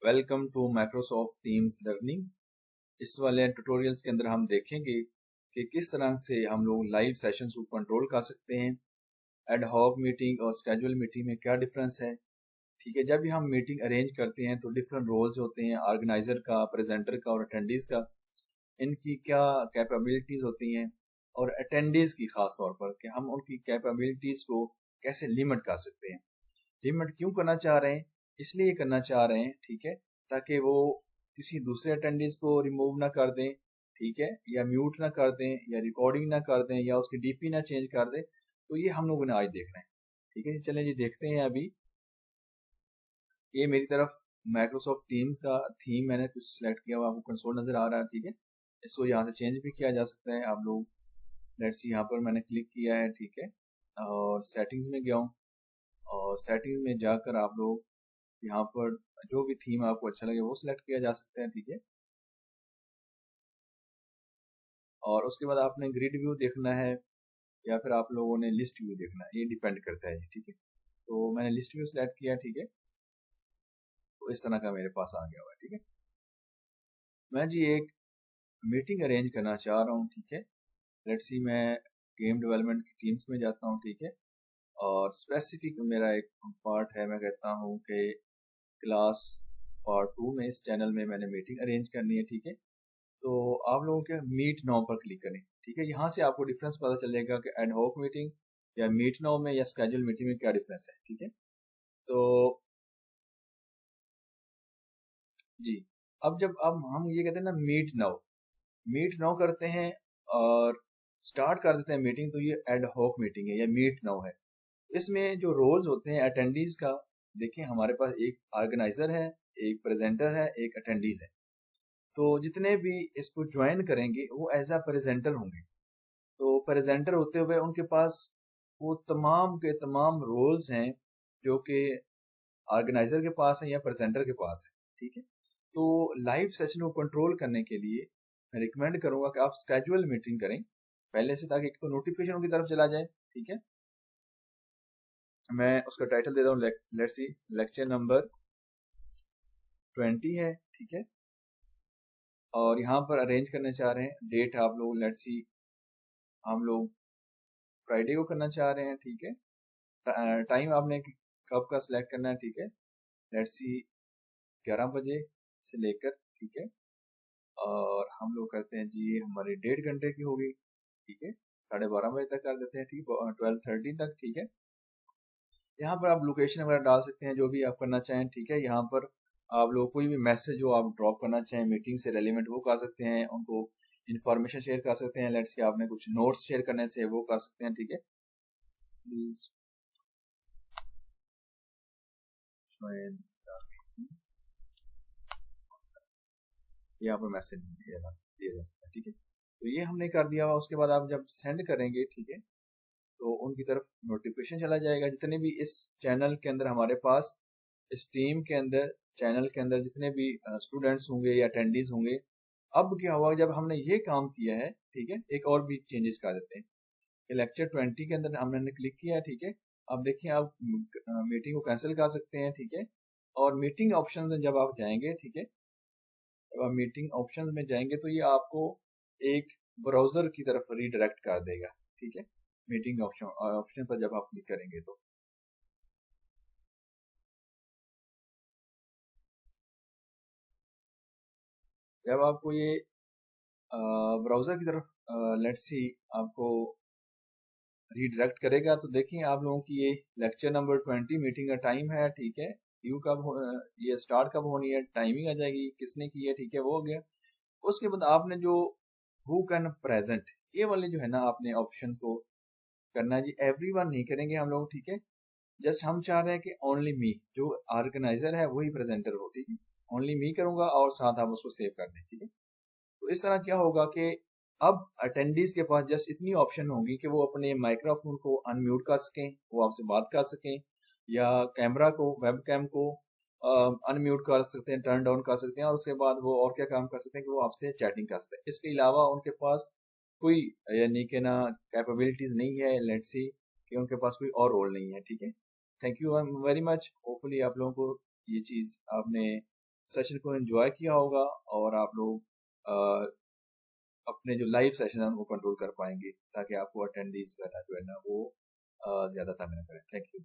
Welcome to Microsoft Teams Learning. इस वाले tutorials के अंदर हम देखेंगे कि किस तरह से हम लोग लाइव सेशंस को कंट्रोल कर सकते हैं। एड हॉक मीटिंग और स्केजुअल मीटिंग में क्या डिफरेंस है। ठीक है, जब भी हम मीटिंग अरेंज करते हैं तो डिफरेंट रोल्स होते हैं, ऑर्गेनाइजर का, प्रेजेंटर का और अटेंडीज का। इनकी क्या कैपेबिलिटीज होती हैं और अटेंडीज की खास तौर पर कि हम उनकी कैपेबिलिटीज को कैसे लिमिट कर सकते हैं। लिमिट क्यों करना चाह रहे हैं? इसलिए करना चाह रहे हैं, ठीक है, ताकि वो किसी दूसरे अटेंडेंस को रिमूव ना कर दें, ठीक है, या म्यूट ना कर दें, या रिकॉर्डिंग ना कर दें, या उसकी डीपी ना चेंज कर दें। तो ये हम लोगों ने आज देखना है। ठीक है जी, चलें जी देखते हैं। अभी ये मेरी तरफ माइक्रोसॉफ्ट टीम्स का थीम मैंने कुछ सिलेक्ट किया हुआ, आपको कंसोल नजर आ रहा है। ठीक है, इसको यहाँ से चेंज भी किया जा सकता है। आप लोग लेट्स सी, यहाँ पर मैंने क्लिक किया है, ठीक है, और सेटिंग्स में गया हूँ, और सेटिंग्स में जाकर आप लोग यहाँ पर जो भी थीम आपको अच्छा लगे वो सिलेक्ट किया जा सकता है। ठीक है, और उसके बाद आपने ग्रिड व्यू देखना है या फिर आप लोगों ने लिस्ट व्यू देखना है, ये डिपेंड करता है। ठीक है, तो मैंने लिस्ट व्यू सिलेक्ट किया। ठीक है, तो इस तरह का मेरे पास आ गया हुआ है। ठीक है, मैं जी एक मीटिंग अरेंज करना चाह रहा हूँ। ठीक है, लेट्स सी, मैं गेम डेवलपमेंट की टीम्स में जाता हूँ। ठीक है, और स्पेसिफिक मेरा एक पार्ट है, मैं कहता हूँ कि क्लास पार्ट 2 में इस चैनल में मैंने मीटिंग अरेंज करनी है। ठीक है, तो आप लोगों के मीट नाउ पर क्लिक करें। ठीक है, यहाँ से आपको डिफरेंस पता चलेगा कि एड हॉक मीटिंग या मीट नाउ में या स्केजुअल मीटिंग में क्या डिफरेंस है। ठीक है, तो जी, अब हम ये कहते हैं ना, मीट नाउ करते हैं और स्टार्ट कर देते हैं मीटिंग, तो ये एड हॉक मीटिंग है या मीट नाउ है। इसमें जो रोल्स होते हैं अटेंडीज का, देखिए हमारे पास एक ऑर्गेनाइजर है, एक प्रेजेंटर है, एक अटेंडीज है। तो जितने भी इसको ज्वाइन करेंगे वो एज अ प्रेजेंटर होंगे। तो प्रेजेंटर होते हुए उनके पास वो तमाम के तमाम रोल्स हैं जो कि ऑर्गेनाइजर के पास है या प्रेजेंटर के पास है। ठीक है, तो लाइव सेशन को कंट्रोल करने के लिए मैं रिकमेंड करूंगा कि आप स्केजुअल मीटिंग करें पहले से, ताकि एक तो नोटिफिकेशन उनकी तरफ चला जाए। ठीक है, मैं उसका टाइटल दे रहा हूँ, लेट्स सी, लेक्चर नंबर 20 है। ठीक है, और यहाँ पर अरेंज करना चाह रहे हैं डेट, आप लोग लेट्स सी, हम लोग फ्राइडे को करना चाह रहे हैं। ठीक है, टाइम आपने कब का सिलेक्ट करना है। ठीक है, लेट्स सी 11 बजे से लेकर, ठीक है, और हम लोग करते हैं जी, हमारी 1.5 घंटे की होगी। ठीक है, 12:30 बजे तक कर देते हैं। ठीक, 12:30 तक। ठीक है, यहाँ पर आप लोकेशन वगैरह डाल सकते हैं जो भी आप करना चाहें। ठीक है, यहाँ पर आप लोग कोई भी मैसेज जो आप ड्रॉप करना चाहें मीटिंग से रेलिवेंट वो कर सकते हैं, उनको इन्फॉर्मेशन शेयर कर सकते हैं। लेट्स से आपने कुछ नोट्स शेयर करने से वो कर सकते हैं। ठीक है, यहाँ पर मैसेज दिया जा सकता है। ठीक है, तो ये हमने कर दिया हुआ। उसके बाद आप जब सेंड करेंगे, ठीक है, तो उनकी तरफ नोटिफिकेशन चला जाएगा। जितने भी इस चैनल के अंदर हमारे पास, इस टीम के अंदर, चैनल के अंदर जितने भी स्टूडेंट्स होंगे या अटेंडीज होंगे। अब क्या हुआ, जब हमने ये काम किया है, ठीक है, एक और भी चेंजेस कर देते हैं कि लेक्चर 20 के अंदर हमने क्लिक किया है। ठीक है, अब देखिए आप मीटिंग को कैंसिल कर सकते हैं। ठीक है, और मीटिंग ऑप्शन में जब आप जाएंगे, ठीक है, जब आप मीटिंग ऑप्शन में जाएंगे तो ये आपको एक ब्राउजर की तरफ रीडायरेक्ट कर देगा। ठीक है, मीटिंग ऑप्शन पर जब आप क्लिक करेंगे तो जब आपको ये ब्राउजर की तरफ लेट्स सी आपको रीडायरेक्ट करेगा, तो देखिए आप लोगों की ये लेक्चर नंबर 20 मीटिंग का टाइम है। ठीक है, यू कब ये स्टार्ट कब होनी है, टाइमिंग आ जाएगी, किसने की है। ठीक है, वो हो गया। उसके बाद आपने जो हु कैन प्रेजेंट, ये वाले जो है ना, आपने ऑप्शन को करना है जी। एवरीवन नहीं करेंगे हम लोग। ठीक है, जस्ट हम चाह रहे हैं कि ओनली मी, जो ऑर्गेनाइजर है वही प्रेजेंटर हो। ठीक है, ओनली मी करूंगा और साथ आप उसको सेव कर दें। ठीक है, तो इस तरह क्या होगा कि अब अटेंडीज के पास जस्ट इतनी ऑप्शन होगी कि वो अपने माइक्रोफोन को अनम्यूट कर सकें, वो आपसे बात कर सकें, या कैमरा को, वेब कैम को अनम्यूट कर सकते हैं, टर्न डाउन कर सकते हैं, और उसके बाद वो और क्या काम कर सकते हैं कि वो आपसे चैटिंग कर सकते हैं। इसके अलावा उनके पास कोई, यानी कि ना, कैपेबिलिटीज नहीं है। लेट्स सी कि उनके पास कोई और रोल नहीं है। ठीक है, thank you very much. Hopefully आप लोगों को ये चीज़ आपने सेशन को एंजॉय किया होगा और आप लोग अपने जो लाइव सेशन है उनको कंट्रोल कर पाएंगे ताकि आपको अटेंडीज जो है ना वो ज़्यादा तंग न करें। Thank you.